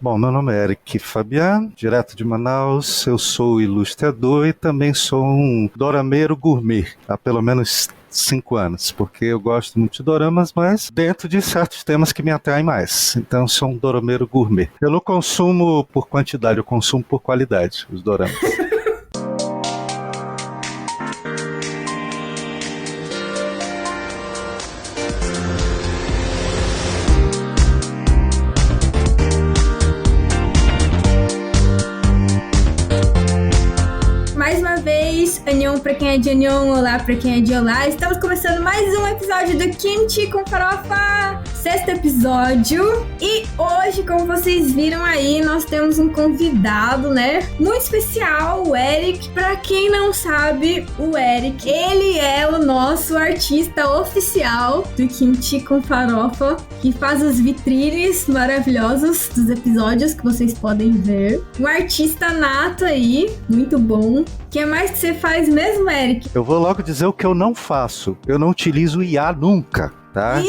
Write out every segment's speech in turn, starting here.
Bom, meu nome é Eric Fabian, direto de Manaus. Eu sou ilustrador e também sou um dorameiro gourmet há pelo menos 5 anos, porque eu gosto muito de doramas, mas dentro de certos temas que me atraem mais. Então, sou um dorameiro gourmet. Eu não consumo por quantidade, eu consumo por qualidade os doramas. Anhão pra quem é de Anhão, olá pra quem é de olá. Estamos começando mais um episódio do Kimchi com Farofa, 6º episódio. E hoje, como vocês viram aí, nós temos um convidado, né, muito especial, o Eric. Pra quem não sabe, o Eric, ele é o nosso artista oficial do Kimchi com Farofa, que faz os vitrines maravilhosos dos episódios que vocês podem ver. Um artista nato aí, muito bom. O que mais que você faz mesmo, Eric? Eu vou logo dizer o que eu não faço. Eu não utilizo IA nunca, tá?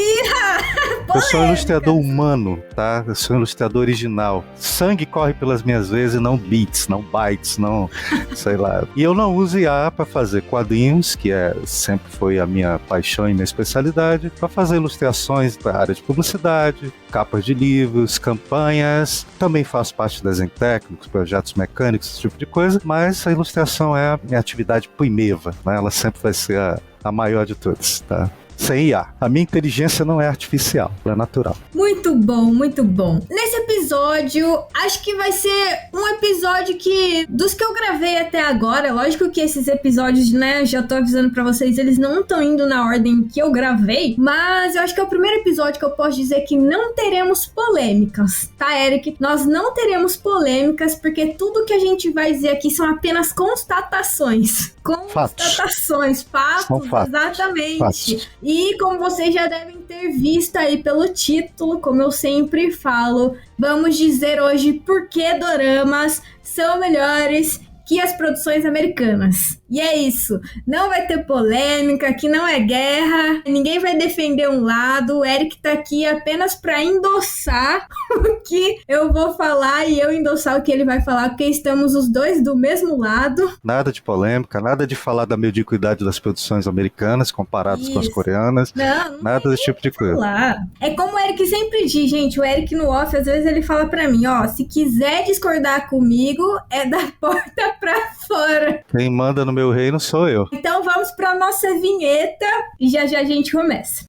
Eu sou um ilustrador humano, tá? Eu sou um ilustrador original. Sangue corre pelas minhas veias e não bits, não bytes, não sei lá. E eu não uso IA para fazer quadrinhos, que sempre foi a minha paixão e minha especialidade, para fazer ilustrações para a área de publicidade, capas de livros, campanhas. Também faço parte de desenho técnico, projetos mecânicos, esse tipo de coisa, mas a ilustração é a minha atividade primeva, né? Ela sempre vai ser a maior de todas, tá? Sem IA. A minha inteligência não é artificial, é natural. Muito bom, muito bom. Nesse episódio, acho que vai ser um episódio que, dos que eu gravei até agora, lógico que esses episódios, né, já tô avisando pra vocês, eles não estão indo na ordem que eu gravei, mas eu acho que é o primeiro episódio que eu posso dizer que não teremos polêmicas, tá, Eric? Nós não teremos polêmicas, porque tudo que a gente vai dizer aqui são apenas constatações. Constatações, fatos, exatamente. Fatos. E como vocês já devem ter visto aí pelo título, como eu sempre falo, vamos dizer hoje por que doramas são melhores que as produções americanas. E é isso, não vai ter polêmica, aqui não é guerra, ninguém vai defender um lado, o Eric tá aqui apenas pra endossar o que eu vou falar e eu endossar o que ele vai falar, porque estamos os dois do mesmo lado. Nada de polêmica, nada de falar da mediocridade das produções americanas comparadas com as coreanas, não nada desse tipo de coisa. É como o Eric sempre diz, gente, o Eric no off, às vezes ele fala pra mim, ó, se quiser discordar comigo, é da porta pra fora. Quem manda no meu reino sou eu. Então vamos pra nossa vinheta e já já a gente começa.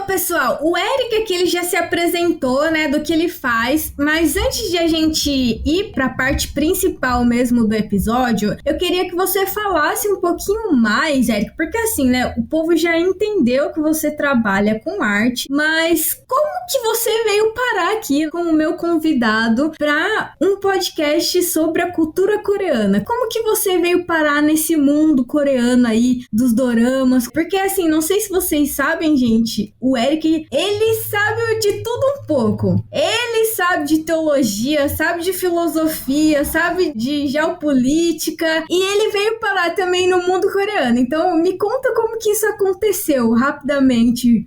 Pessoal, o Eric aqui ele já se apresentou, né, do que ele faz, mas antes de a gente ir para a parte principal mesmo do episódio, eu queria que você falasse um pouquinho mais, Eric, porque assim, né, o povo já entendeu que você trabalha com arte, mas como que você veio parar aqui com o meu convidado para um podcast sobre a cultura coreana? Como que você veio parar nesse mundo coreano aí dos doramas? Porque assim, não sei se vocês sabem, gente, o Eric, ele sabe de tudo um pouco. Ele sabe de teologia, sabe de filosofia, sabe de geopolítica e ele veio parar também no mundo coreano. Então, me conta como que isso aconteceu, rapidamente.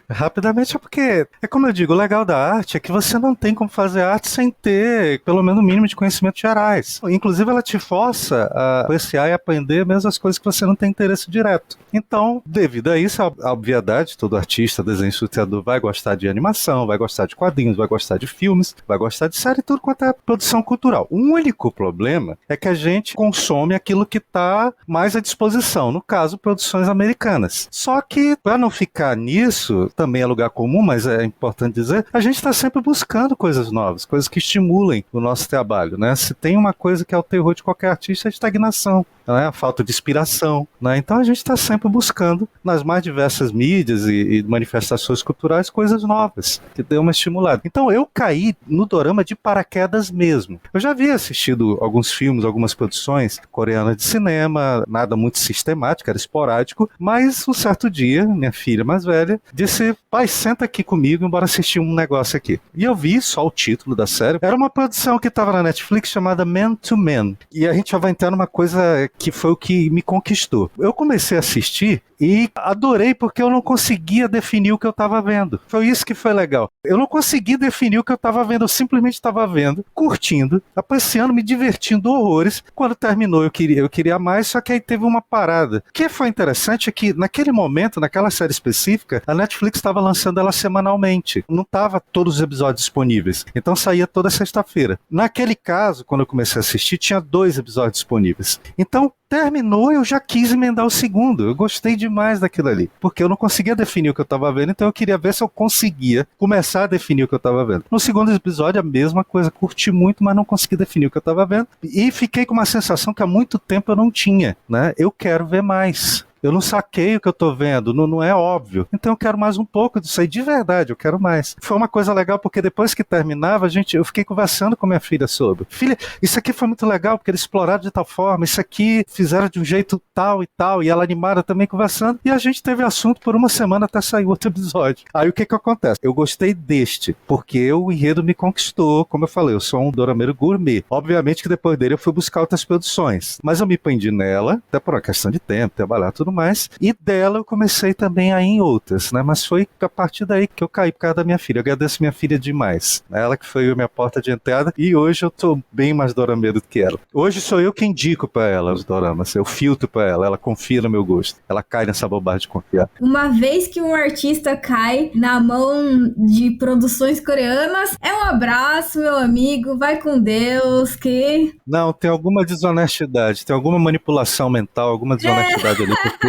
Rapidamente é porque, é como eu digo, o legal da arte é que você não tem como fazer arte sem ter, pelo menos, o mínimo de conhecimentos gerais. Inclusive, ela te força a apreciar e aprender mesmo as coisas que você não tem interesse direto. Então, devido a isso, a obviedade, todo artista, desenho ilustrador vai gostar de animação, vai gostar de quadrinhos, vai gostar de filmes, vai gostar de série, tudo quanto é produção cultural. O único problema é que a gente consome aquilo que está mais à disposição, no caso, produções americanas. Só que, para não ficar nisso, também é lugar comum, mas é importante dizer, a gente está sempre buscando coisas novas, coisas que estimulem o nosso trabalho, né? Se tem uma coisa que é o terror de qualquer artista, é a estagnação. né? A falta de inspiração, né? Então a gente está sempre buscando nas mais diversas mídias e manifestações culturais coisas novas, que dê uma estimulada. Então eu caí no dorama de paraquedas mesmo. Eu já havia assistido alguns filmes, algumas produções coreanas de cinema, nada muito sistemático, era esporádico, mas um certo dia, minha filha mais velha disse: pai, senta aqui comigo, bora assistir um negócio aqui. E eu vi só o título da série. Era uma produção que estava na Netflix chamada Man to Man. E a gente já vai entrar numa coisa que foi o que me conquistou. Eu comecei a assistir e adorei porque eu não conseguia definir o que eu estava vendo. Foi isso que foi legal. Eu não consegui definir o que eu estava vendo, eu simplesmente estava vendo, curtindo, apreciando, me divertindo horrores. Quando terminou eu queria mais, só que aí teve uma parada. O que foi interessante é que naquele momento, naquela série específica, a Netflix estava lançando ela semanalmente. Não estava todos os episódios disponíveis. Então saía toda sexta-feira. Naquele caso, quando eu comecei a assistir, tinha 2 episódios disponíveis. Então terminou, eu já quis emendar o segundo. Eu gostei demais daquilo ali, porque eu não conseguia definir o que eu estava vendo, então eu queria ver se eu conseguia começar a definir o que eu estava vendo. No segundo episódio, a mesma coisa, curti muito, mas não consegui definir o que eu estava vendo, e fiquei com uma sensação que há muito tempo eu não tinha, né? Eu quero ver mais. Eu não saquei o que eu tô vendo, não é óbvio. Então eu quero mais um pouco disso aí, de verdade, eu quero mais. Foi uma coisa legal, porque depois que terminava, eu fiquei conversando com minha filha sobre. Filha, isso aqui foi muito legal, porque eles exploraram de tal forma, isso aqui fizeram de um jeito tal, e ela animada também conversando, e a gente teve assunto por uma semana até sair outro episódio. Aí o que acontece? Eu gostei deste, porque o enredo me conquistou, como eu falei, eu sou um dorameiro gourmet. Obviamente que depois dele eu fui buscar outras produções, mas eu me prendi nela, até por uma questão de tempo, trabalhar, tudo mais, e dela eu comecei também a ir em outras, né? Mas foi a partir daí que eu caí por causa da minha filha. Eu agradeço minha filha demais, ela que foi a minha porta de entrada, e hoje eu tô bem mais dorameiro do que ela. Hoje sou eu que indico pra ela os doramas, eu filtro pra ela confia no meu gosto, ela cai nessa bobagem de confiar. Uma vez que um artista cai na mão de produções coreanas, é um abraço, meu amigo, vai com Deus, que... Não, tem alguma desonestidade, tem alguma manipulação mental, alguma desonestidade ali, porque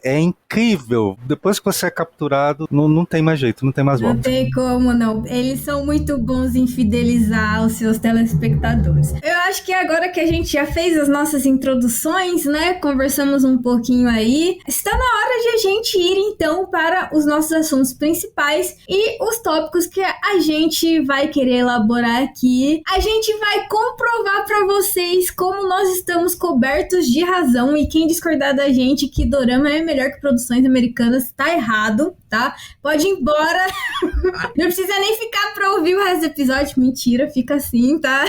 é incrível. Depois que você é capturado, não tem mais jeito, não tem mais volta. Não tem como, não. Eles são muito bons em fidelizar os seus telespectadores. Eu acho que agora que a gente já fez as nossas introduções, né? Conversamos um pouquinho aí. Está na hora de a gente ir, então, para os nossos assuntos principais e os tópicos que a gente vai querer elaborar aqui. A gente vai comprovar para vocês como nós estamos cobertos de razão, e quem discordar da gente que dorama é melhor que produções americanas, tá errado, tá? Pode ir embora. Não precisa nem ficar pra ouvir o resto do episódio. Mentira, fica assim, tá?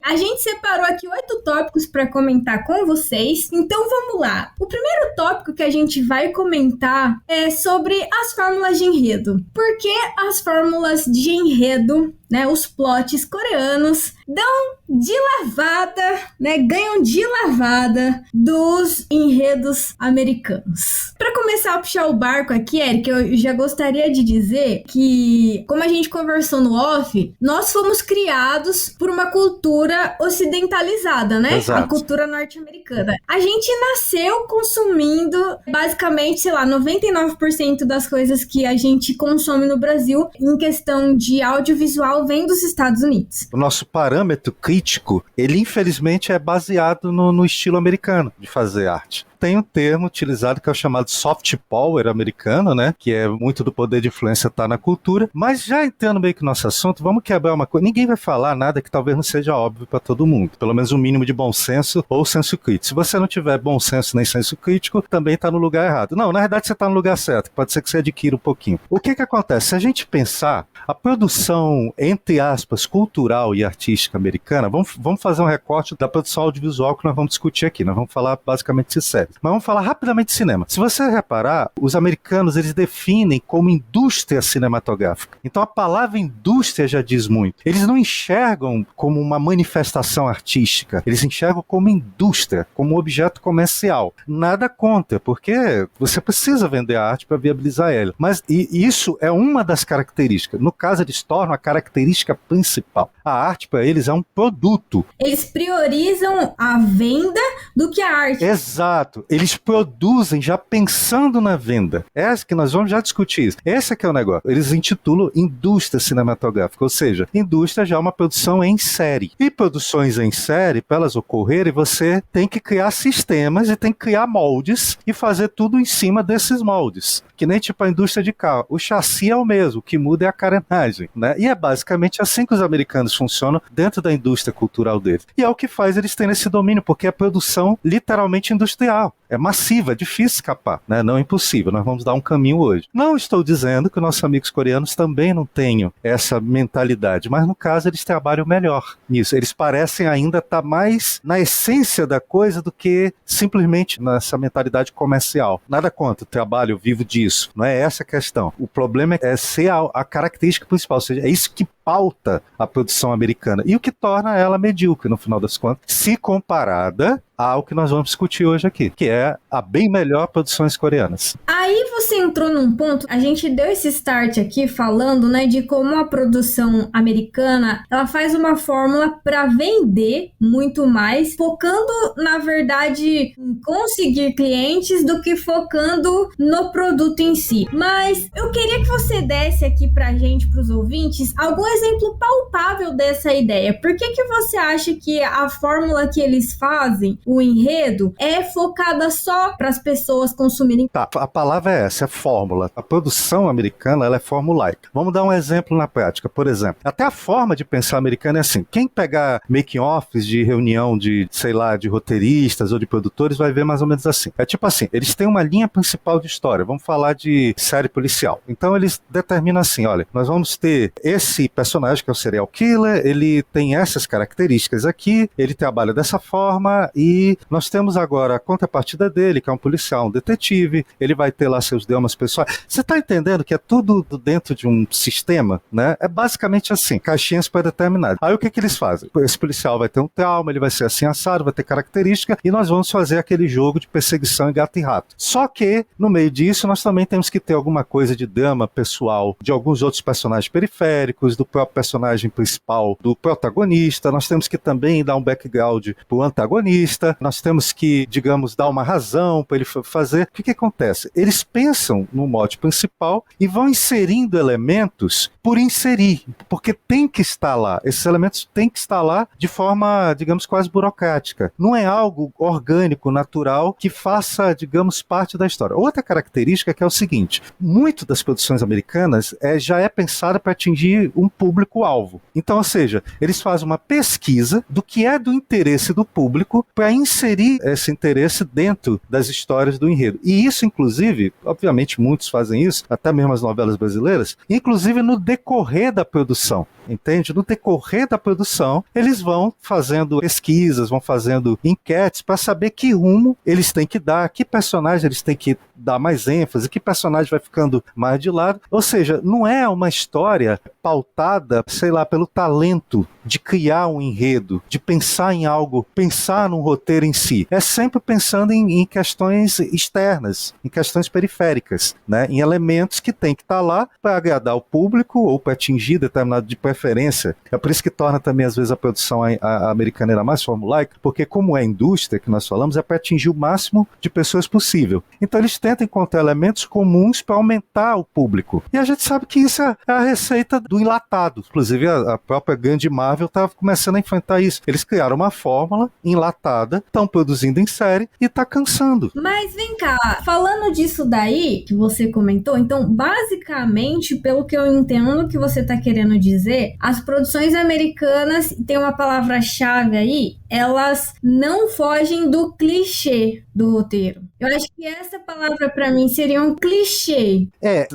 A gente separou aqui 8 tópicos para comentar com vocês. Então vamos lá. O primeiro tópico que a gente vai comentar é sobre as fórmulas de enredo. Por que as fórmulas de enredo, né, os plots coreanos, dão de lavada, né, ganham de lavada dos enredos americanos. Para começar a puxar o barco aqui, Eric, eu já gostaria de dizer que, como a gente conversou no off, nós fomos criados por uma cultura ocidentalizada, né? Exato. A cultura norte-americana. A gente nasceu consumindo, basicamente, sei lá, 99% das coisas que a gente consome no Brasil em questão de audiovisual vem dos Estados Unidos. O nosso parâmetro crítico, ele infelizmente é baseado no estilo americano de fazer arte. Tem um termo utilizado que é o chamado soft power americano, né? Que é muito do poder de influência tá na cultura. Mas já entrando meio que no nosso assunto, vamos quebrar uma coisa. Ninguém vai falar nada que talvez não seja óbvio para todo mundo. Pelo menos um mínimo de bom senso ou senso crítico. Se você não tiver bom senso nem senso crítico, também tá no lugar errado. Não, na verdade você tá no lugar certo. Pode ser que você adquira um pouquinho. O que acontece? Se a gente pensar, a produção, entre aspas, cultural e artística americana, vamos fazer um recorte da produção audiovisual que nós vamos discutir aqui. Nós vamos falar basicamente de séries. Mas vamos falar rapidamente de cinema. Se você reparar, os americanos, eles definem como indústria cinematográfica. Então a palavra indústria já diz muito. Eles não enxergam como uma manifestação artística. Eles enxergam como indústria, como objeto comercial. Nada contra, porque você precisa vender a arte para viabilizar ela. Mas isso é uma das características. No caso, eles tornam a característica principal. A arte, para eles, é um produto. Eles priorizam a venda do que a arte. Exato. Exato. Eles produzem já pensando na venda. Essa que nós vamos já discutir isso. Esse é que é o negócio. Eles intitulam indústria cinematográfica, ou seja, indústria já é uma produção em série. E produções em série, para elas ocorrerem, você tem que criar sistemas e tem que criar moldes e fazer tudo em cima desses moldes. Que nem tipo a indústria de carro. O chassi é o mesmo, o que muda é a carenagem, né? E é basicamente assim que os americanos funcionam dentro da indústria cultural deles. E é o que faz eles terem esse domínio, porque é produção literalmente industrial. É massiva, é difícil escapar, né? Não é impossível, nós vamos dar um caminho hoje. Não estou dizendo que nossos amigos coreanos também não tenham essa mentalidade, mas no caso eles trabalham melhor nisso. Eles parecem ainda estar mais na essência da coisa do que simplesmente nessa mentalidade comercial. Nada contra o trabalho, eu vivo disso. Não é essa a questão. O problema é ser a característica principal, ou seja, é isso que pauta a produção americana e o que torna ela medíocre, no final das contas, se comparada ao que nós vamos discutir hoje aqui, que é a bem melhor produções coreanas. Aí você entrou num ponto, a gente deu esse start aqui falando, né, de como a produção americana, ela faz uma fórmula para vender muito mais, focando, na verdade, em conseguir clientes do que focando no produto em si. Mas eu queria que você desse aqui pra gente, pros ouvintes, algum exemplo palpável dessa ideia. Por que você acha que a fórmula que eles fazem, o enredo, é focada só para as pessoas consumirem? Tá, a palavra é essa, é fórmula. A produção americana, ela é formulaica. Vamos dar um exemplo na prática. Por exemplo, até a forma de pensar americana é assim. Quem pegar making-offs de reunião de, sei lá, de roteiristas ou de produtores vai ver mais ou menos assim. É tipo assim, eles têm uma linha principal de história. Vamos falar de série policial. Então eles determinam assim, olha, nós vamos ter esse personagem que é o serial killer, ele tem essas características aqui, ele trabalha dessa forma e nós temos agora a contrapartida dele, que é um policial, um detetive, ele vai ter lá seus dramas pessoais. Você está entendendo que é tudo dentro de um sistema, né? É basicamente assim, caixinhas pré-determinadas. Aí o que eles fazem? Esse policial vai ter um trauma, ele vai ser assim assado, vai ter característica e nós vamos fazer aquele jogo de perseguição em gato e rato. Só que, no meio disso, nós também temos que ter alguma coisa de drama pessoal de alguns outros personagens periféricos, do próprio personagem principal, do protagonista, nós temos que também dar um background pro antagonista, nós temos que, digamos, dar uma razão para ele fazer. O que acontece? Eles pensam no mote principal e vão inserindo elementos por inserir, porque tem que estar lá, esses elementos têm que estar lá de forma, digamos, quase burocrática. Não é algo orgânico, natural, que faça, digamos, parte da história. Outra característica que é o seguinte, muito das produções americanas já é pensada para atingir um público-alvo. Então, ou seja, eles fazem uma pesquisa do que é do interesse do público para inserir esse interesse dentro das histórias do enredo. E isso, inclusive, obviamente muitos fazem isso, até mesmo as novelas brasileiras, inclusive no decorrer da produção. Entende? No decorrer da produção, eles vão fazendo pesquisas, vão fazendo enquetes para saber que rumo eles têm que dar, que personagem eles têm que dar mais ênfase, que personagem vai ficando mais de lado. Ou seja, não é uma história pautada, sei lá, pelo talento de criar um enredo, de pensar em algo, pensar num roteiro em si. É sempre pensando em questões externas, em questões periféricas, né? Em elementos que tem que estar lá para agradar o público ou para atingir determinado de preferência. É por isso que torna também, às vezes, a produção a americana era mais formulaica, porque como é indústria que nós falamos, é para atingir o máximo de pessoas possível. Então eles tentam encontrar elementos comuns para aumentar o público. E a gente sabe que isso é a receita do enlatado. Inclusive, a própria grande Marvel estava começando a enfrentar isso. Eles criaram uma fórmula enlatada, estão produzindo em série e está cansando. Mas vem cá, falando disso daí, que você comentou, então, basicamente, pelo que eu entendo que você está querendo dizer, as produções americanas, tem uma palavra-chave aí, elas não fogem do clichê do roteiro. Eu acho que essa palavra pra mim seria um clichê.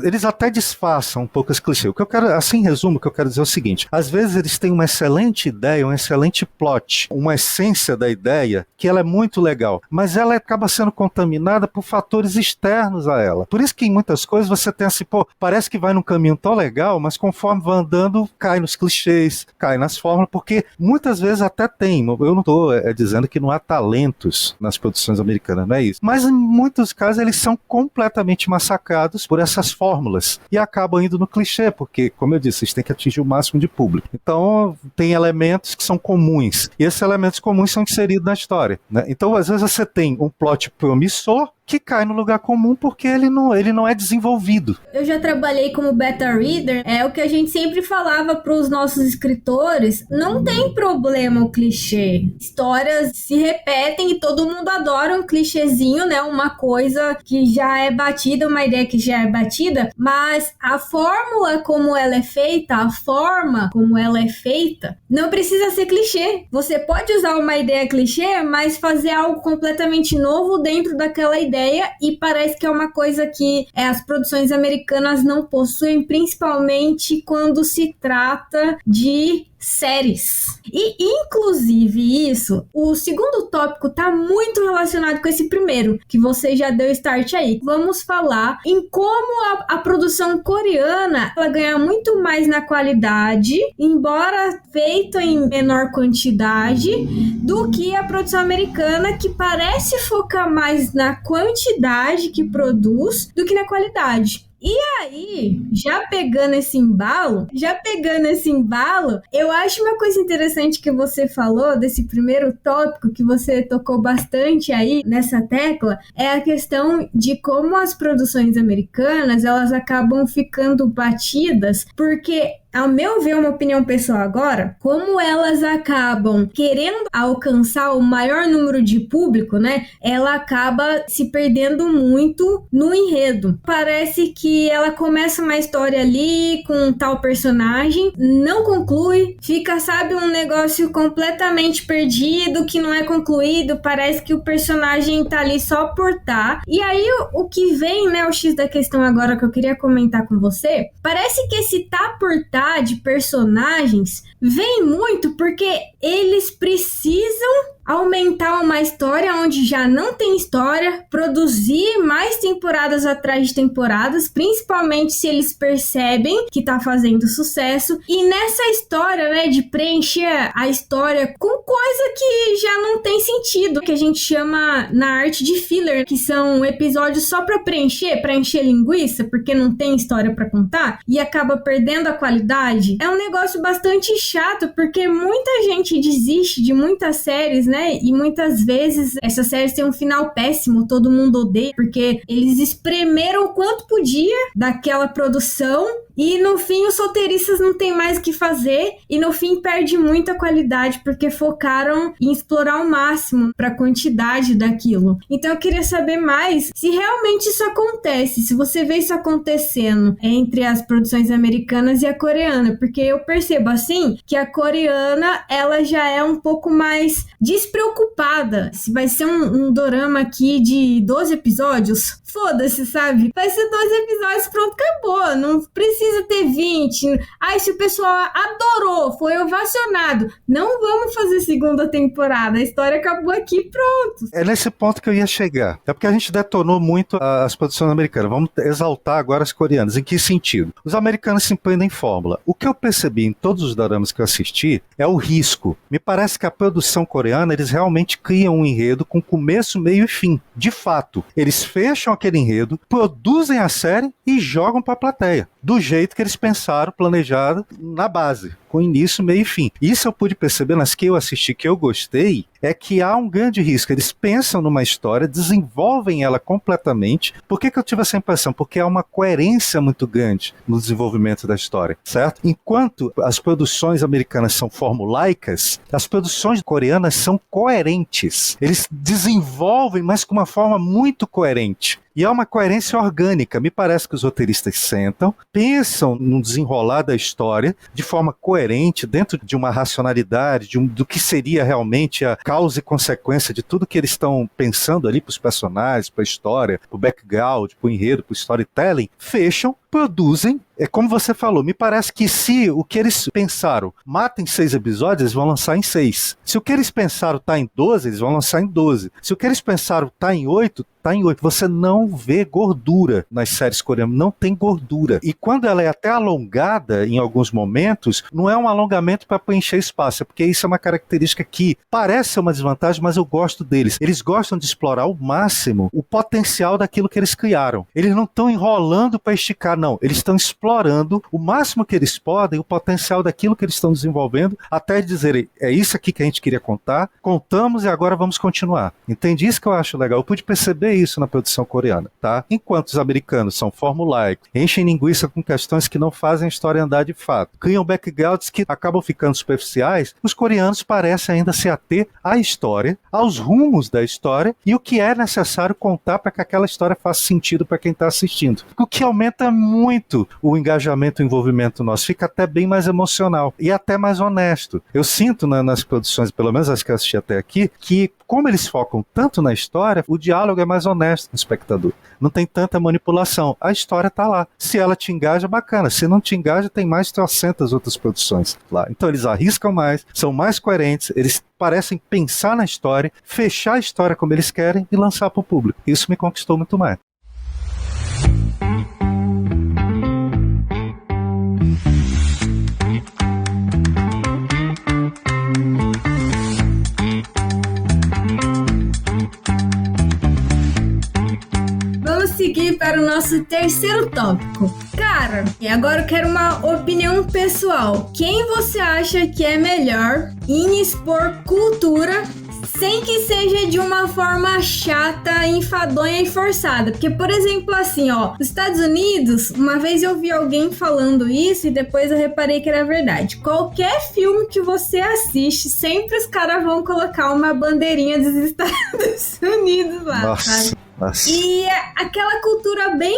Eles até disfarçam um pouco esse clichê. O que eu quero, assim, em resumo, o que eu quero dizer é o seguinte: às vezes eles têm uma excelente ideia, um excelente plot, uma essência da ideia, que ela é muito legal, mas ela acaba sendo contaminada por fatores externos a ela. Por isso que em muitas coisas você tem assim, parece que vai num caminho tão legal, mas conforme vai andando, cai nos clichês, cai nas fórmulas, porque muitas vezes até tem, eu não estou dizendo que não há talentos nas produções americanas, não é isso. Mas em muitos casos eles são completamente massacrados por essas fórmulas e acabam indo no clichê, porque, como eu disse, eles têm que atingir o máximo de público. Então, tem elementos que são comuns, e esses elementos comuns são inseridos na história, né? Então, às vezes você tem um plot promissor que cai no lugar comum porque ele não é desenvolvido. Eu já trabalhei como beta reader, é o que a gente sempre falava para os nossos escritores, não tem problema o clichê. Histórias se repetem e todo mundo adora um clichêzinho, né? Uma coisa que já é batida, uma ideia que já é batida, mas a fórmula como ela é feita, a forma como ela é feita, não precisa ser clichê. Você pode usar uma ideia clichê, mas fazer algo completamente novo dentro daquela ideia, e parece que é uma coisa que as produções americanas não possuem, principalmente quando se trata de séries. E, inclusive, o segundo tópico tá muito relacionado com esse primeiro, que você já deu start aí. Vamos falar em como a produção coreana, ela ganha muito mais na qualidade, embora feita em menor quantidade, do que a produção americana, que parece focar mais na quantidade que produz do que na qualidade. E aí, já pegando esse embalo, eu acho uma coisa interessante que você falou desse primeiro tópico, que você tocou bastante aí nessa tecla, é a questão de como as produções americanas, elas acabam ficando batidas, porque, ao meu ver, uma opinião pessoal agora, como elas acabam querendo alcançar o maior número de público, né? Ela acaba se perdendo muito no enredo. Parece que ela começa uma história ali com tal personagem, não conclui, fica, sabe, um negócio completamente perdido, que não é concluído, parece que o personagem tá ali só por tá. E aí, o que vem, né, o X da questão agora que eu queria comentar com você, parece que esse tá por tá de personagens vem muito porque eles precisam aumentar uma história onde já não tem história, produzir mais temporadas atrás de temporadas, principalmente se eles percebem que tá fazendo sucesso, e nessa história, né, de preencher a história com coisa que já não tem sentido, que a gente chama na arte de filler, que são episódios só pra preencher linguiça, porque não tem história pra contar, e acaba perdendo a qualidade. É um negócio bastante chato, porque muita gente desiste de muitas séries, né? E muitas vezes essas séries têm um final péssimo, todo mundo odeia, porque eles espremeram o quanto podia daquela produção e no fim os roteiristas não tem mais o que fazer e no fim perde muita qualidade porque focaram em explorar o máximo para a quantidade daquilo. Então eu queria saber mais se realmente isso acontece, se você vê isso acontecendo entre as produções americanas e a coreana, porque eu percebo assim que a coreana ela já é um pouco mais despreocupada. Se vai ser um dorama aqui de 12 episódios, foda-se, sabe? Vai ser 12 episódios, pronto, acabou. Não precisa ter 20. Ai, se o pessoal adorou, foi ovacionado, não vamos fazer segunda temporada. A história acabou aqui, pronto. É nesse ponto que eu ia chegar. É porque a gente detonou muito as produções americanas. Vamos exaltar agora as coreanas. Em que sentido? Os americanos se empreendem em fórmula. O que eu percebi em todos os doramas que eu assisti é o risco. Me parece que a produção coreana, eles realmente criam um enredo com começo, meio e fim. De fato, eles fecham aquele enredo, produzem a série e jogam para a plateia. Do jeito que eles pensaram, planejado na base, com início, meio e fim. Isso eu pude perceber nas que eu assisti, que eu gostei, é que há um grande risco. Eles pensam numa história, desenvolvem ela completamente. Por que eu tive essa impressão? Porque há uma coerência muito grande no desenvolvimento da história, certo? Enquanto as produções americanas são formulaicas, as produções coreanas são coerentes. Eles desenvolvem, mas com uma forma muito coerente. E é uma coerência orgânica. Me parece que os roteiristas sentam, pensam no desenrolar da história de forma coerente, dentro de uma racionalidade, do que seria realmente a causa e consequência de tudo que eles estão pensando ali para os personagens, para a história, para o background, para o enredo, para o storytelling. Fecham, produzem é como você falou, me parece que se o que eles pensaram mata em 6 episódios, eles vão lançar em 6. Se o que eles pensaram tá em 12, eles vão lançar em 12. Se o que eles pensaram tá em 8, tá em 8. Você não vê gordura nas séries coreanas, não tem gordura. E quando ela é até alongada em alguns momentos, não é um alongamento para preencher espaço, é porque isso é uma característica que parece ser uma desvantagem, mas eu gosto deles. Eles gostam de explorar ao máximo o potencial daquilo que eles criaram. Eles não estão enrolando para esticar, não. Eles estão explorando o máximo que eles podem, o potencial daquilo que eles estão desenvolvendo, até dizerem, é isso aqui que a gente queria contar, contamos e agora vamos continuar. Entende? Isso que eu acho legal. Eu pude perceber isso na produção coreana, tá? Enquanto os americanos são formulaicos, enchem linguiça com questões que não fazem a história andar de fato, criam backgrounds que acabam ficando superficiais, os coreanos parecem ainda se ater à história, aos rumos da história e o que é necessário contar para que aquela história faça sentido para quem está assistindo. O que aumenta muito o engajamento e o envolvimento nosso, fica até bem mais emocional e até mais honesto. Eu sinto nas produções, pelo menos as que eu assisti até aqui, que como eles focam tanto na história, o diálogo é mais honesto com o espectador. Não tem tanta manipulação. A história tá lá. Se ela te engaja, bacana. Se não te engaja, tem mais de 300 outras produções lá. Então eles arriscam mais, são mais coerentes, eles parecem pensar na história, fechar a história como eles querem e lançar para o público. Isso me conquistou muito mais. Seguir para o nosso terceiro tópico. Cara, e agora eu quero uma opinião pessoal. Quem você acha que é melhor em expor cultura sem que seja de uma forma chata, enfadonha e forçada? Porque, por exemplo, assim, ó, nos Estados Unidos, uma vez eu vi alguém falando isso e depois eu reparei que era verdade. Qualquer filme que você assiste, sempre os caras vão colocar uma bandeirinha dos Estados Unidos lá, Nossa. sabe? Nossa. E aquela cultura bem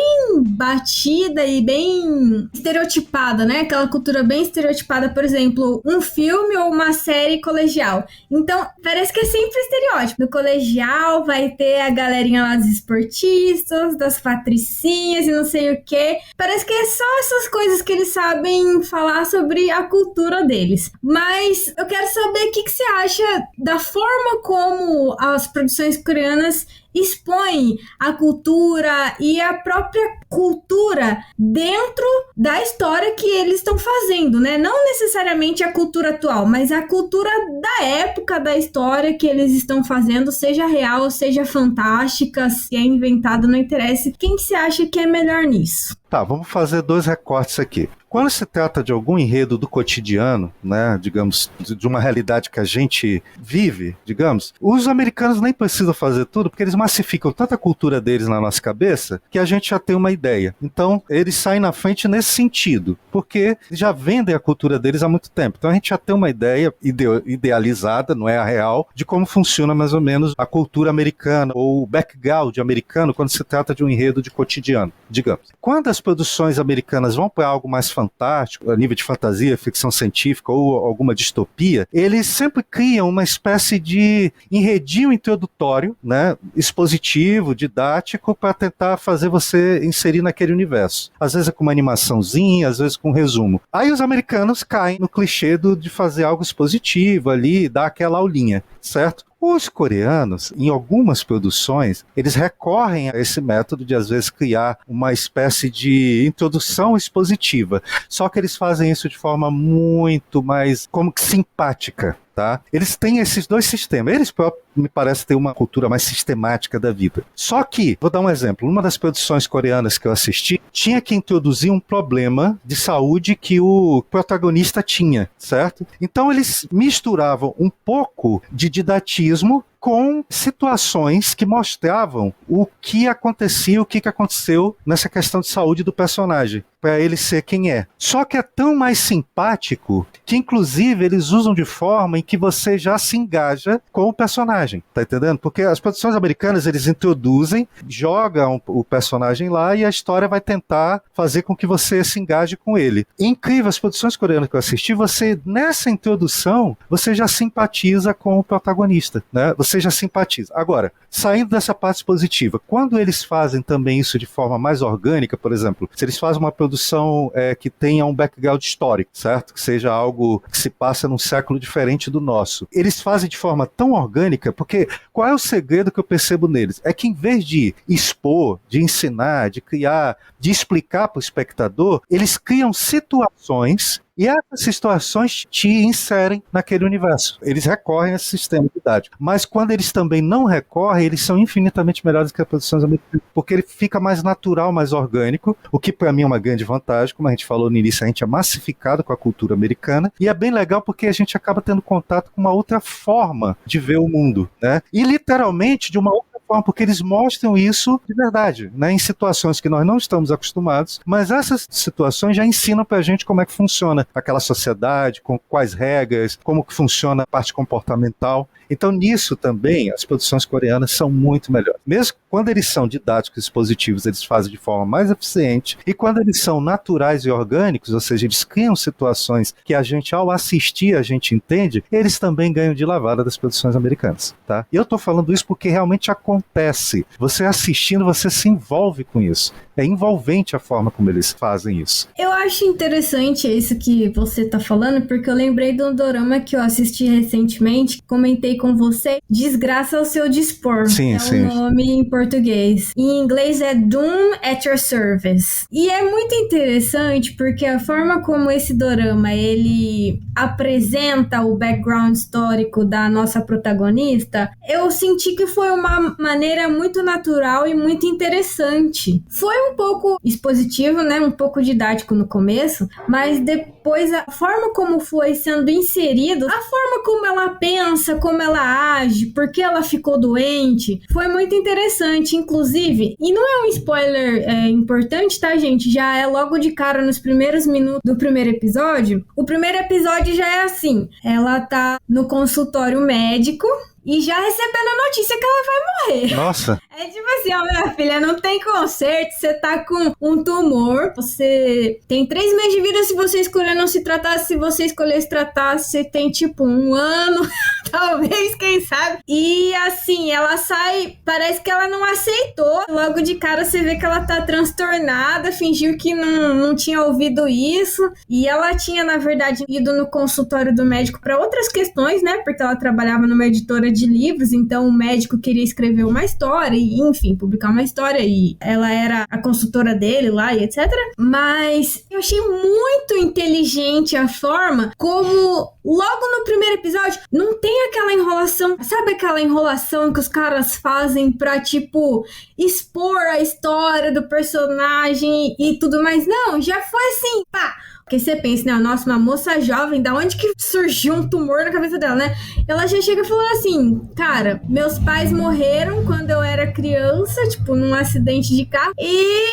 batida e bem estereotipada, né? Aquela cultura bem estereotipada, por exemplo, um filme ou uma série colegial. Então, parece que é sempre estereótipo. No colegial vai ter a galerinha lá dos esportistas, das patricinhas e não sei o quê. Parece que é só essas coisas que eles sabem falar sobre a cultura deles. Mas eu quero saber o que você acha da forma como as produções coreanas expõe a cultura e a própria cultura dentro da história que eles estão fazendo, né? Não necessariamente a cultura atual, mas a cultura da época da história que eles estão fazendo, seja real, seja fantástica, se é inventada, não interessa. Quem que você acha que é melhor nisso? Tá, vamos fazer 2 recortes aqui. Quando se trata de algum enredo do cotidiano, né, digamos, de uma realidade que a gente vive, digamos, os americanos nem precisam fazer tudo, porque eles massificam tanta cultura deles na nossa cabeça, que a gente já tem uma ideia. Então, eles saem na frente nesse sentido, porque já vendem a cultura deles há muito tempo. Então, a gente já tem uma ideia idealizada, não é a real, de como funciona mais ou menos a cultura americana, ou o background americano, quando se trata de um enredo de cotidiano, digamos. Quando as produções americanas vão para algo mais fantástico, a nível de fantasia, ficção científica ou alguma distopia, eles sempre criam uma espécie de enredinho introdutório, né, expositivo, didático, para tentar fazer você inserir naquele universo. Às vezes é com uma animaçãozinha, às vezes com um resumo. Aí os americanos caem no clichê de fazer algo expositivo ali, dar aquela aulinha, certo? Os coreanos, em algumas produções, eles recorrem a esse método de, às vezes, criar uma espécie de introdução expositiva. Só que eles fazem isso de forma muito mais, como que simpática, tá? Eles têm esses 2 sistemas. Eles próprios, me parece, ter uma cultura mais sistemática da vida. Só que, vou dar um exemplo, uma das produções coreanas que eu assisti tinha que introduzir um problema de saúde que o protagonista tinha, certo? Então eles misturavam um pouco de didatismo com situações que mostravam o que acontecia, o que aconteceu nessa questão de saúde do personagem, para ele ser quem é. Só que é tão mais simpático que, inclusive, eles usam de forma em que você já se engaja com o personagem, tá entendendo? Porque as produções americanas, eles introduzem, jogam o personagem lá e a história vai tentar fazer com que você se engaje com ele. É incrível, as produções coreanas que eu assisti, você, nessa introdução, você já simpatiza com o protagonista, né? você já simpatiza. Agora, saindo dessa parte positiva, quando eles fazem também isso de forma mais orgânica, por exemplo, se eles fazem uma produção que tenha um background histórico, certo? Que seja algo que se passa num século diferente do nosso. Eles fazem de forma tão orgânica, porque qual é o segredo que eu percebo neles? É que em vez de expor, de ensinar, de criar, de explicar para o espectador, eles criam situações e essas situações te inserem naquele universo. Eles recorrem a esse sistema didático. Mas quando eles também não recorrem, eles são infinitamente melhores que as produções americanas, porque ele fica mais natural, mais orgânico, o que para mim é uma grande vantagem. Como a gente falou no início, a gente é massificado com a cultura americana, e é bem legal porque a gente acaba tendo contato com uma outra forma de ver o mundo, né? E literalmente de uma outra forma, porque eles mostram isso de verdade, né? Em situações que nós não estamos acostumados, mas essas situações já ensinam pra gente como é que funciona aquela sociedade, com quais regras, como que funciona a parte comportamental. Então nisso também as produções coreanas são muito melhores. Mesmo quando eles são didáticos e expositivos, eles fazem de forma mais eficiente, e quando eles são naturais e orgânicos, ou seja, eles criam situações que a gente, ao assistir, a gente entende, eles também ganham de lavada das produções americanas, tá? E eu tô falando isso porque realmente acontece. Você assistindo, você se envolve com isso. É envolvente a forma como eles fazem isso. Eu acho interessante isso que você tá falando, porque eu lembrei de um dorama que eu assisti recentemente, comentei com você, Desgraça ao Seu Dispor. Sim, sim. O nome em português. Em inglês é Doom at Your Service. E é muito interessante porque a forma como esse dorama, ele apresenta o background histórico da nossa protagonista, eu senti que foi uma maneira muito natural e muito interessante. Foi um pouco expositivo, né? Um pouco didático no começo, mas depois a forma como foi sendo inserido, a forma como ela pensa, como ela age, porque ela ficou doente, foi muito interessante, inclusive, e não é um spoiler importante, tá, gente? Já é logo de cara nos primeiros minutos do primeiro episódio. O primeiro episódio já é assim, ela tá no consultório médico e já recebendo a notícia que ela vai morrer. Nossa. É tipo assim, ó, minha filha, não tem conserto, você tá com um tumor, você tem 3 meses de vida se você escolher não se tratar, se você escolher se tratar, você tem tipo 1 ano, talvez, quem sabe. E assim, ela sai, parece que ela não aceitou, logo de cara você vê que ela tá transtornada, fingiu que não tinha ouvido isso, e ela tinha, na verdade, ido no consultório do médico pra outras questões, né, porque ela trabalhava numa editora de livros, então o médico queria escrever uma história e, enfim, publicar uma história e ela era a consultora dele lá e etc. Mas eu achei muito inteligente a forma como logo no primeiro episódio não tem aquela enrolação, sabe aquela enrolação que os caras fazem pra, tipo, expor a história do personagem e tudo mais? Não, já foi assim, pá! Porque você pensa, né, nossa, uma moça jovem, da onde que surgiu um tumor na cabeça dela, né? Ela já chega falando assim, cara, meus pais morreram quando eu era criança, tipo, num acidente de carro, e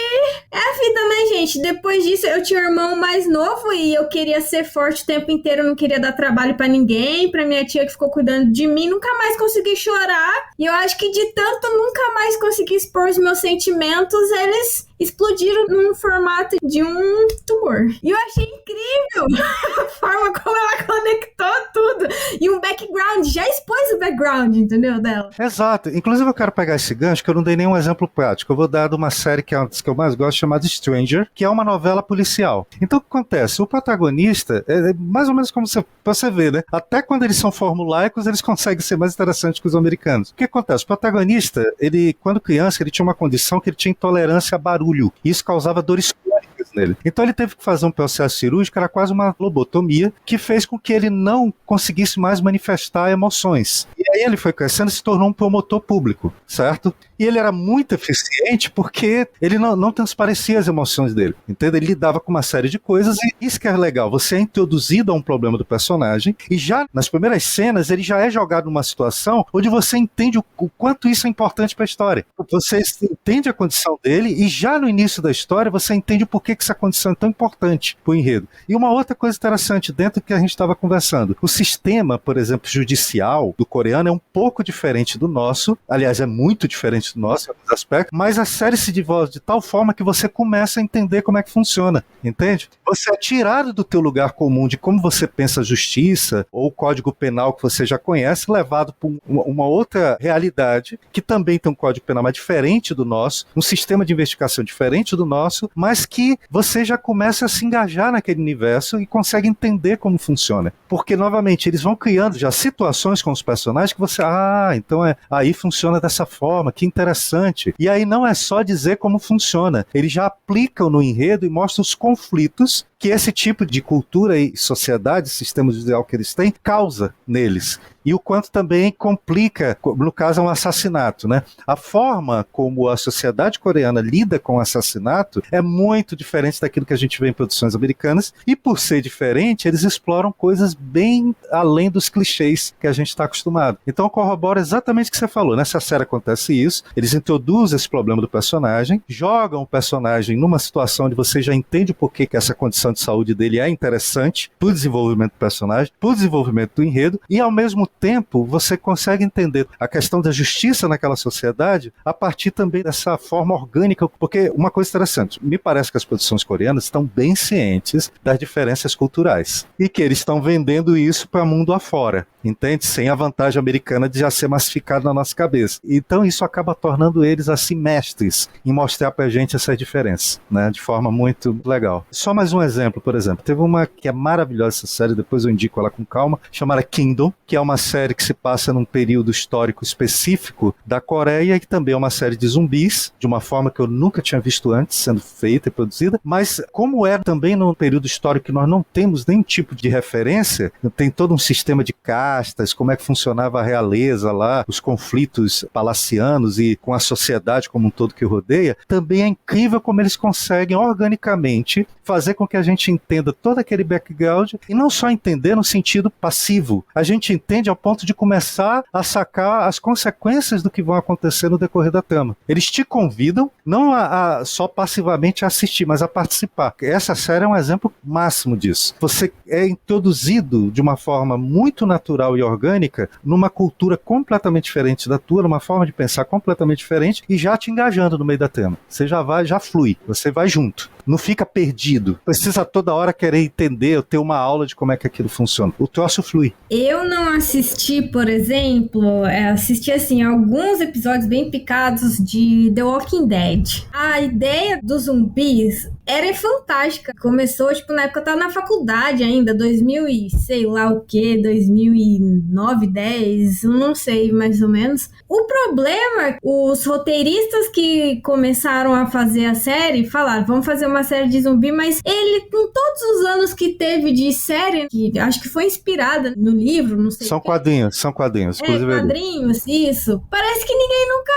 é a vida, né, gente? Depois disso, eu tinha um irmão mais novo e eu queria ser forte o tempo inteiro, não queria dar trabalho pra ninguém, pra minha tia que ficou cuidando de mim, nunca mais consegui chorar, e eu acho que de tanto nunca mais conseguir expor os meus sentimentos, eles explodiram num formato de um tumor. E eu achei incrível a forma como ela conectou tudo. E um background, já expôs o background, entendeu, dela? Exato. Inclusive eu quero pegar esse gancho, que eu não dei nenhum exemplo prático. Eu vou dar de uma série que é uma das que eu mais gosto, chamada Stranger, que é uma novela policial. Então o que acontece? O protagonista é mais ou menos como você vê, né? Até quando eles são formulaicos, eles conseguem ser mais interessantes que os americanos. O que acontece? O protagonista, ele, quando criança, ele tinha uma condição que ele tinha intolerância a barulho. E isso causava dores crônicas nele. Então ele teve que fazer um processo cirúrgico, era quase uma lobotomia, que fez com que ele não conseguisse mais manifestar emoções. E aí ele foi crescendo e se tornou um promotor público, certo? E ele era muito eficiente porque ele não transparecia as emoções dele, entende? Ele lidava com uma série de coisas e isso que é legal, você é introduzido a um problema do personagem e já nas primeiras cenas ele já é jogado numa situação onde você entende o quanto isso é importante para a história. Você entende a condição dele e já no início da história você entende o porquê que essa condição é tão importante para o enredo. E uma outra coisa interessante dentro do que a gente estava conversando, o sistema, por exemplo, judicial do coreano coreano é um pouco diferente do nosso, aliás, é muito diferente do nosso em alguns aspectos, mas a série se desenvolve de tal forma que você começa a entender como é que funciona, entende? Você é tirado do teu lugar comum de como você pensa a justiça ou o código penal que você já conhece, levado para uma outra realidade, que também tem um código penal mais diferente do nosso, um sistema de investigação diferente do nosso, mas que você já começa a se engajar naquele universo e consegue entender como funciona. Porque, novamente, eles vão criando já situações com os personagens que você, então aí funciona dessa forma, que interessante. E aí não é só dizer como funciona, eles já aplicam no enredo e mostram os conflitos que esse tipo de cultura e sociedade, sistema judicial que eles têm, causa neles. E o quanto também complica, no caso é um assassinato, né? A forma como a sociedade coreana lida com o assassinato é muito diferente daquilo que a gente vê em produções americanas, e por ser diferente, eles exploram coisas bem além dos clichês que a gente está acostumado. Então corrobora exatamente o que você falou. Nessa série acontece isso, eles introduzem esse problema do personagem, jogam o personagem numa situação onde você já entende o porquê que essa condição de saúde dele é interessante para o desenvolvimento do personagem, para o desenvolvimento do enredo, e ao mesmo tempo você consegue entender a questão da justiça naquela sociedade a partir também dessa forma orgânica, porque uma coisa interessante, me parece que as produções coreanas estão bem cientes das diferenças culturais e que eles estão vendendo isso para o mundo afora, entende? Sem a vantagem americana de já ser massificado na nossa cabeça. Então isso acaba tornando eles assim mestres em mostrar pra gente essas diferenças, né? De forma muito legal. Só mais um exemplo, por exemplo, teve uma que é maravilhosa essa série, depois eu indico ela com calma, chamada Kingdom, que é uma série que se passa num período histórico específico da Coreia e que também é uma série de zumbis, de uma forma que eu nunca tinha visto antes sendo feita e produzida, mas como é também num período histórico que nós não temos nenhum tipo de referência, tem todo um sistema de castas, como é que funcionava a realeza lá, os conflitos palacianos e com a sociedade como um todo que rodeia, também é incrível como eles conseguem organicamente fazer com que a gente entenda todo aquele background, e não só entender no sentido passivo, a gente entende ao ponto de começar a sacar as consequências do que vão acontecer no decorrer da trama. Eles te convidam não a só passivamente a assistir, mas a participar. Essa série é um exemplo máximo disso. Você é introduzido de uma forma muito natural e orgânica numa cultura completamente diferente da tua, numa forma de pensar completamente diferente, e já te engajando no meio da trama. Você já vai, já flui, você vai junto. Não fica perdido. Precisa toda hora querer entender, ter uma aula de como é que aquilo funciona. O troço flui. Eu não assisti, por exemplo, assisti assim alguns episódios bem picados de The Walking Dead. A ideia dos zumbis era fantástica. Começou, tipo, na época eu tava na faculdade ainda, 2000 e sei lá o que, 2009, 10, não sei mais ou menos. O problema, os roteiristas que começaram a fazer a série falaram, vamos fazer uma série de zumbi, mas ele, com todos os anos que teve de série, que acho que foi inspirada no livro, não sei. São quadrinhos, quadrinhos, isso. Parece que ninguém nunca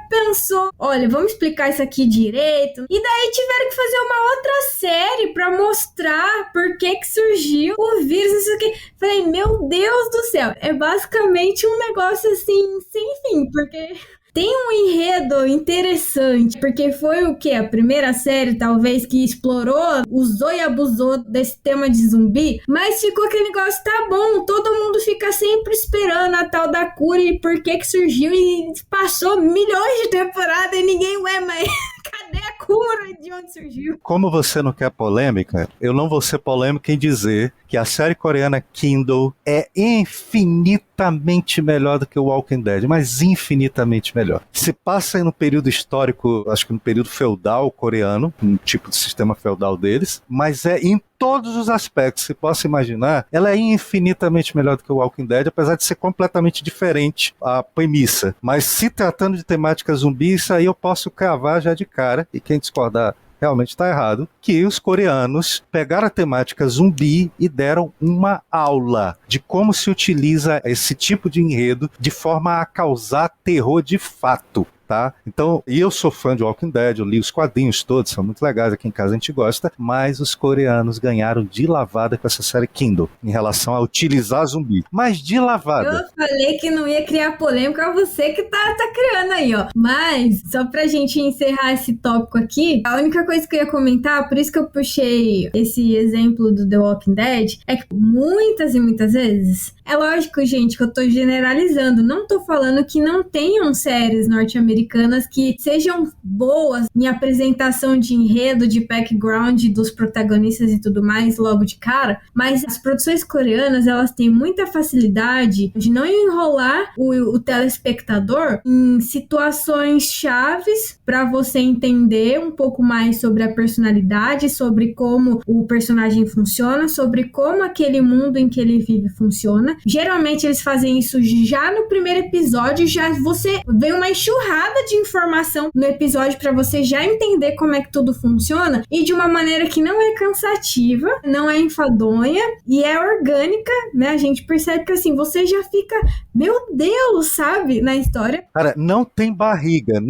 pensou, olha, vamos explicar isso aqui direito. E daí tiveram que fazer uma outra série pra mostrar por que surgiu o vírus, isso aqui. Falei, meu Deus do céu, é basicamente um negócio assim, sem fim, porque tem um enredo interessante, porque foi o quê? A primeira série, talvez, que explorou, usou e abusou desse tema de zumbi, mas ficou aquele negócio, tá bom, todo mundo fica sempre esperando a tal da cura e por que surgiu, e passou milhões de temporadas e ninguém, mas cadê a cura? De onde surgiu? Como você não quer polêmica, eu não vou ser polêmico em dizer que a série coreana Kindle é infinitamente melhor do que o Walking Dead, mas infinitamente melhor. Se passa aí no período histórico, acho que no período feudal coreano, um tipo de sistema feudal deles, mas é em todos os aspectos que você possa imaginar, ela é infinitamente melhor do que o Walking Dead, apesar de ser completamente diferente a premissa. Mas se tratando de temática zumbi, isso aí eu posso cravar já de cara, e quem discordar realmente está errado, que os coreanos pegaram a temática zumbi e deram uma aula de como se utiliza esse tipo de enredo de forma a causar terror de fato. tá? Então, e eu sou fã de Walking Dead, eu li os quadrinhos todos, são muito legais, aqui em casa a gente gosta, mas os coreanos ganharam de lavada com essa série Kindle, em relação a utilizar zumbi. Mas de lavada. Eu falei que não ia criar polêmica, é você que tá criando aí, ó. Mas, só pra gente encerrar esse tópico aqui, a única coisa que eu ia comentar, por isso que eu puxei esse exemplo do The Walking Dead, é que muitas e muitas vezes, é lógico, gente, que eu tô generalizando, não tô falando que não tenham séries norte-americanas que sejam boas em apresentação de enredo, de background dos protagonistas e tudo mais, logo de cara, mas as produções coreanas, elas têm muita facilidade de não enrolar o telespectador em situações chaves para você entender um pouco mais sobre a personalidade, sobre como o personagem funciona, sobre como aquele mundo em que ele vive funciona. Geralmente eles fazem isso já no primeiro episódio, já você vê uma enxurrada de informação no episódio para você já entender como é que tudo funciona e de uma maneira que não é cansativa, não é enfadonha e é orgânica, né? A gente percebe que assim, você já fica, meu Deus, sabe, na história. Cara, não tem barriga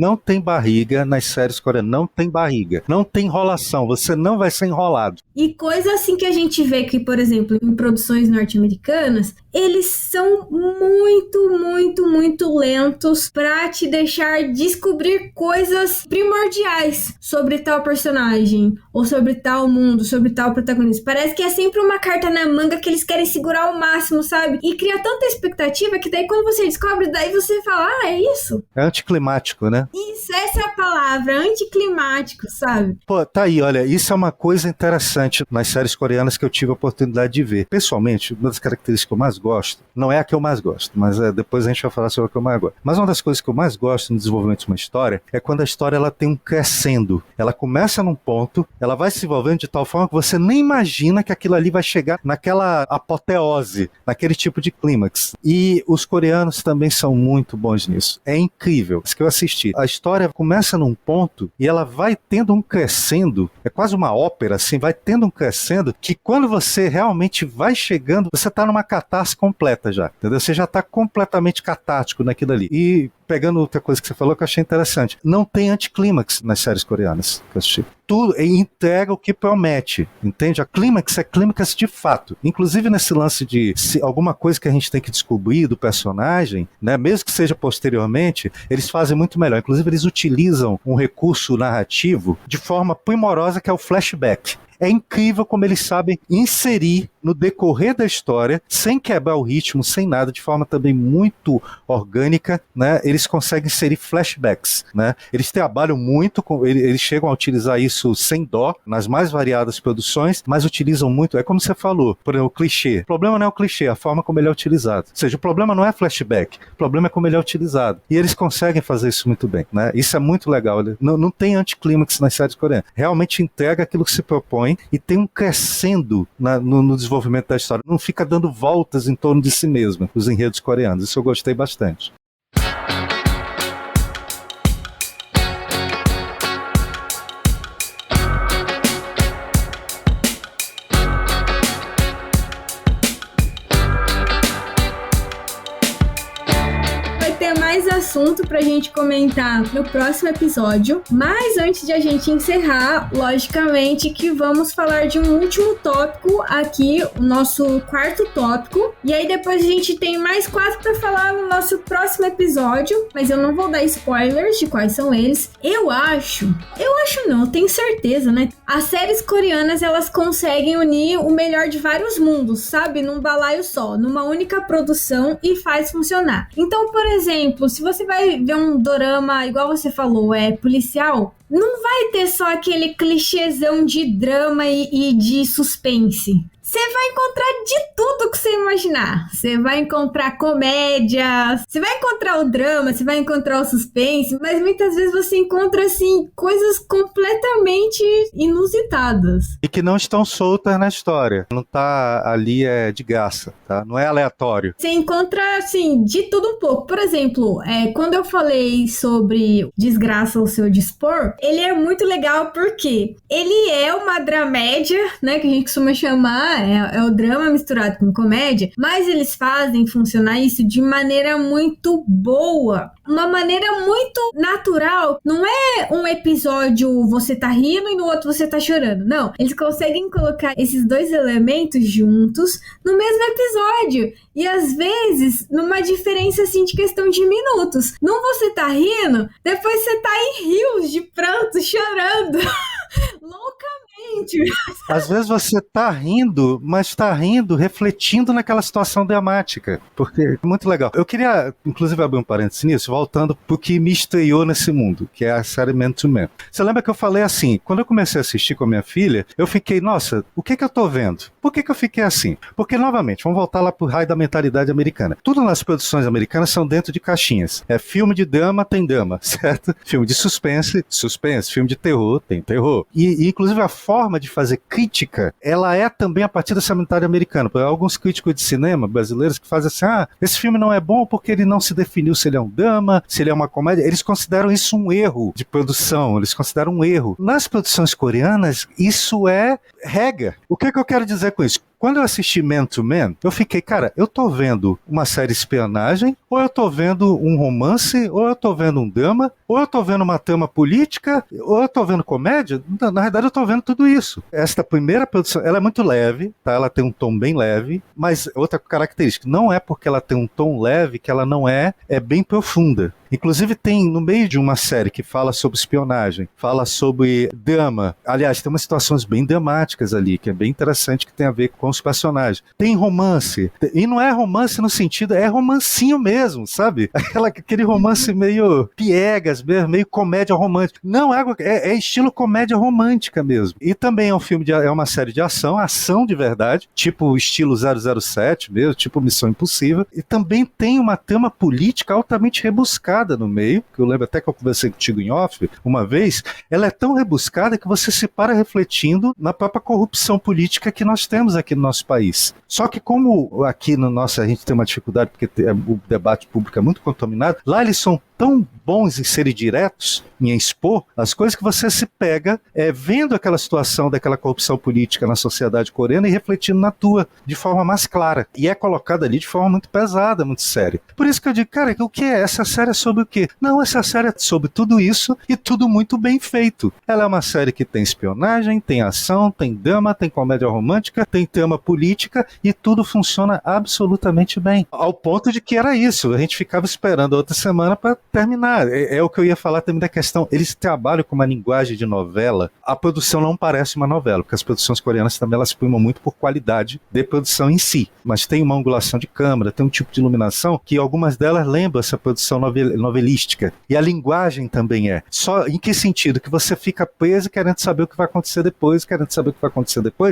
nas séries coreanas, não tem barriga, não tem enrolação, você não vai ser enrolado. E coisa assim que a gente vê que, por exemplo, em produções norte-americanas, eles são muito lentos pra te deixar descobrir coisas primordiais sobre tal personagem, ou sobre tal mundo, sobre tal protagonista. Parece que é sempre uma carta na manga que eles querem segurar ao máximo, sabe? E cria tanta expectativa que daí quando você descobre, daí você fala, é isso? É anticlimático, né? Isso, essa é a palavra, anticlimático, sabe? Pô, tá aí, olha, isso é uma coisa interessante nas séries coreanas que eu tive a oportunidade de ver. Pessoalmente, uma das características que eu mais gosto, não é a que eu mais gosto, mas depois a gente vai falar sobre a que eu mais gosto. Mas uma das coisas que eu mais gosto no desenvolvimento de uma história é quando a história ela tem um crescendo. Ela começa num ponto, ela vai se envolvendo de tal forma que você nem imagina que aquilo ali vai chegar naquela apoteose, naquele tipo de clímax. E os coreanos também são muito bons nisso. É incrível. Isso que eu assisti. A história começa num ponto e ela vai tendo um crescendo, é quase uma ópera, assim, vai tendo um crescendo que quando você realmente vai chegando, você tá numa catarse completa já, entendeu? Você já tá completamente catártico naquilo ali. E pegando outra coisa que você falou que eu achei interessante, não tem anticlímax nas séries coreanas que eu assisti. Tudo entrega o que promete, entende? A clímax é clímax de fato. Inclusive nesse lance de alguma coisa que a gente tem que descobrir do personagem, né, mesmo que seja posteriormente, eles fazem muito melhor. Inclusive eles utilizam um recurso narrativo de forma primorosa que é o flashback. É incrível como eles sabem inserir no decorrer da história, sem quebrar o ritmo, sem nada, de forma também muito orgânica, né? Eles conseguem inserir flashbacks, né? Eles trabalham muito, eles chegam a utilizar isso sem dó, nas mais variadas produções, mas utilizam muito, é como você falou, por exemplo, o clichê. O problema não é o clichê, é a forma como ele é utilizado. Ou seja, o problema não é flashback, o problema é como ele é utilizado. E eles conseguem fazer isso muito bem, né? Isso é muito legal. Não tem anticlímax nas séries coreanas. Realmente entrega aquilo que se propõe e tem um crescendo no desenvolvimento da história. Não fica dando voltas em torno de si mesmo, os enredos coreanos. Isso eu gostei bastante. Assunto pra gente comentar no próximo episódio, mas antes de a gente encerrar, logicamente que vamos falar de um último tópico aqui, o nosso quarto tópico, e aí depois a gente tem mais 4 pra falar no nosso próximo episódio, mas eu não vou dar spoilers de quais são eles. Eu acho não, eu tenho certeza, né? As séries coreanas, elas conseguem unir o melhor de vários mundos, sabe? Num balaio só, numa única produção e faz funcionar. Então, por exemplo, se você vai ver um dorama, igual você falou, policial, não vai ter só aquele clichêzão de drama e de suspense. Você vai encontrar de tudo que você imaginar. Você vai encontrar comédia, você vai encontrar o drama, você vai encontrar o suspense, mas muitas vezes você encontra, assim, coisas completamente inusitadas. E que não estão soltas na história. Não tá ali de graça, tá? Não é aleatório. Você encontra, assim, de tudo um pouco. Por exemplo, quando eu falei sobre Desgraça ao Seu Dispor, Ele é muito legal porque ele é uma dramédia, né, que a gente costuma chamar, é o drama misturado com comédia, mas eles fazem funcionar isso de maneira muito boa, uma maneira muito natural. Não é um episódio você tá rindo e no outro você tá chorando, não. Eles conseguem colocar esses dois elementos juntos no mesmo episódio. E às vezes, numa diferença assim de questão de minutos. Num você tá rindo, depois você tá em rios de pranto, chorando. Loucamente. Às vezes você tá rindo, mas tá rindo refletindo naquela situação dramática. Porque é muito legal. Eu queria, inclusive, abrir um parênteses nisso, voltando pro que me estreou nesse mundo, que é a série Man to Man. Você lembra que eu falei assim, quando eu comecei a assistir com a minha filha, eu fiquei, nossa, o que eu tô vendo? Por que eu fiquei assim? Porque, novamente, vamos voltar lá pro raio da mentalidade americana. Tudo nas produções americanas são dentro de caixinhas. É filme de drama, tem drama, certo? Filme de suspense, suspense. Filme de terror, tem terror. E inclusive, a forma de fazer crítica, ela é também a partir dessa mentalidade americana. Por alguns críticos de cinema brasileiros que fazem assim, esse filme não é bom porque ele não se definiu se ele é um drama, se ele é uma comédia. Eles consideram isso um erro de produção, eles consideram um erro. Nas produções coreanas, isso é regra. O que eu quero dizer com isso? Quando eu assisti Man to Man, eu fiquei, cara, eu tô vendo uma série de espionagem, ou eu tô vendo um romance, ou eu tô vendo um drama, ou eu tô vendo uma trama política, ou eu tô vendo comédia. Na verdade, eu tô vendo tudo isso. Esta primeira produção, ela é muito leve, tá? Ela tem um tom bem leve, mas outra característica, não é porque ela tem um tom leve que ela não é bem profunda. Inclusive tem, no meio de uma série que fala sobre espionagem, fala sobre drama, aliás, tem umas situações bem dramáticas ali, que é bem interessante, que tem a ver com os personagens. Tem romance, e não é romance no sentido, é romancinho mesmo, sabe? Aquele romance meio piegas mesmo, meio comédia romântica. Não, é estilo comédia romântica mesmo. E também é um filme, é uma série de ação de verdade, tipo estilo 007 mesmo, tipo Missão Impossível, e também tem uma trama política altamente rebuscada no meio, que eu lembro até que eu conversei contigo em off uma vez. Ela é tão rebuscada que você se para refletindo na própria corrupção política que nós temos aqui no nosso país. Só que como aqui no nosso a gente tem uma dificuldade porque o debate público é muito contaminado, lá eles são tão bons em serem diretos, em expor as coisas, que você se pega vendo aquela situação daquela corrupção política na sociedade coreana e refletindo na tua, de forma mais clara. E é colocada ali de forma muito pesada, muito séria. Por isso que eu digo, cara, o que é? Essa série é sobre o quê? Não, essa série é sobre tudo isso e tudo muito bem feito. Ela é uma série que tem espionagem, tem ação, tem drama, tem comédia romântica, tem trama política e tudo funciona absolutamente bem. Ao ponto de que era isso. A gente ficava esperando a outra semana para terminar. É o que eu ia falar também da questão. Eles trabalham com uma linguagem de novela. A produção não parece uma novela, porque as produções coreanas também elas primam muito por qualidade de produção em si. Mas tem uma angulação de câmera, tem um tipo de iluminação que algumas delas lembram essa produção novelística. E a linguagem também é. Só em que sentido? Que você fica preso querendo saber o que vai acontecer depois,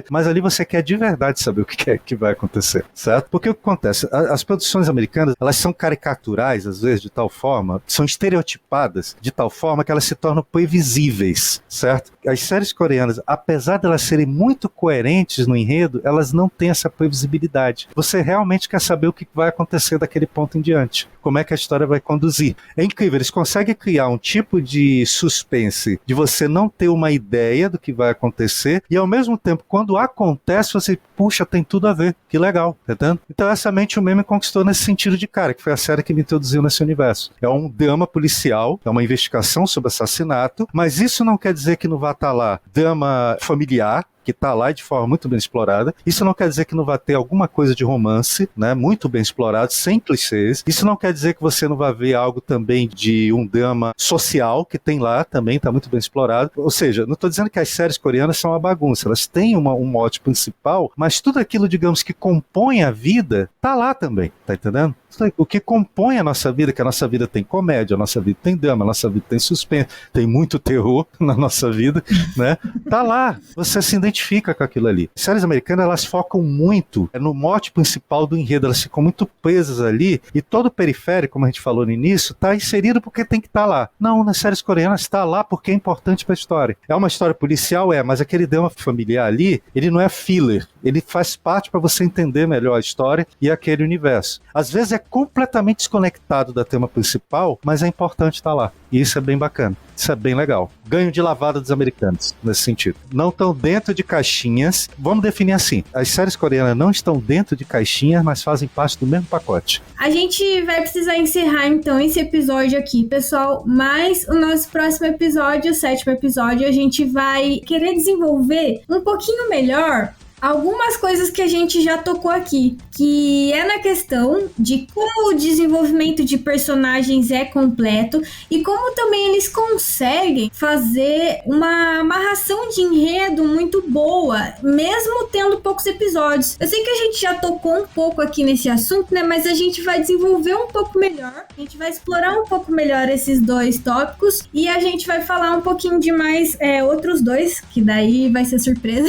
mas ali você quer de verdade saber o que é que vai acontecer, certo? Porque o que acontece? As produções americanas, elas são caricaturais, às vezes, de tal forma, são estereotipadas de tal forma que elas se tornam previsíveis, certo? As séries coreanas, apesar de elas serem muito coerentes no enredo, elas não têm essa previsibilidade. Você realmente quer saber o que vai acontecer daquele ponto em diante. Como é que a história vai conduzir. É incrível, eles conseguem criar um tipo de suspense de você não ter uma ideia do que vai acontecer e ao mesmo tempo, quando acontece, você, puxa, tem tudo a ver. Que legal, tá entendendo? Então essa mente o meme conquistou nesse sentido de cara, que foi a série que me introduziu nesse universo. É um drama policial, é uma investigação sobre assassinato, mas isso não quer dizer que não vai estar lá drama familiar, que está lá de forma muito bem explorada. Isso não quer dizer que não vai ter alguma coisa de romance, né, muito bem explorado, sem clichês. Isso não quer dizer que você não vai ver algo também de um drama social, que tem lá também, está muito bem explorado. Ou seja, não estou dizendo que as séries coreanas são uma bagunça, elas têm um mote principal, mas tudo aquilo, digamos, que compõe a vida, está lá também, tá entendendo? O que compõe a nossa vida, que a nossa vida tem comédia, a nossa vida tem drama, a nossa vida tem suspense, tem muito terror na nossa vida, né? Tá lá, você se identifica com aquilo ali. As séries americanas, elas focam muito no mote principal do enredo, elas ficam muito presas ali, e todo o periférico, como a gente falou no início, tá inserido porque tem que estar lá. Não, nas séries coreanas está lá porque é importante para a história. É uma história policial, mas aquele drama familiar ali, ele não é filler, ele faz parte para você entender melhor a história e aquele universo. Às vezes é completamente desconectado da tema principal, mas é importante estar lá. E isso é bem bacana. Isso é bem legal. Ganho de lavada dos americanos, nesse sentido. Não estão dentro de caixinhas. Vamos definir assim. As séries coreanas não estão dentro de caixinhas, mas fazem parte do mesmo pacote. A gente vai precisar encerrar, então, esse episódio aqui, pessoal. Mas o nosso próximo episódio, o 7º episódio, a gente vai querer desenvolver um pouquinho melhor algumas coisas que a gente já tocou aqui, que é na questão de como o desenvolvimento de personagens é completo e como também eles conseguem fazer uma amarração de enredo muito boa, mesmo tendo poucos episódios. Eu sei que a gente já tocou um pouco aqui nesse assunto, né? Mas a gente vai desenvolver um pouco melhor, a gente vai explorar um pouco melhor esses dois tópicos e a gente vai falar um pouquinho de mais outros dois, que daí vai ser surpresa.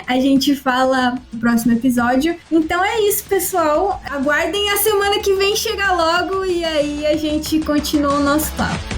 A gente fala no próximo episódio. Então é isso, pessoal. Aguardem a semana que vem chegar logo e aí a gente continua o nosso papo.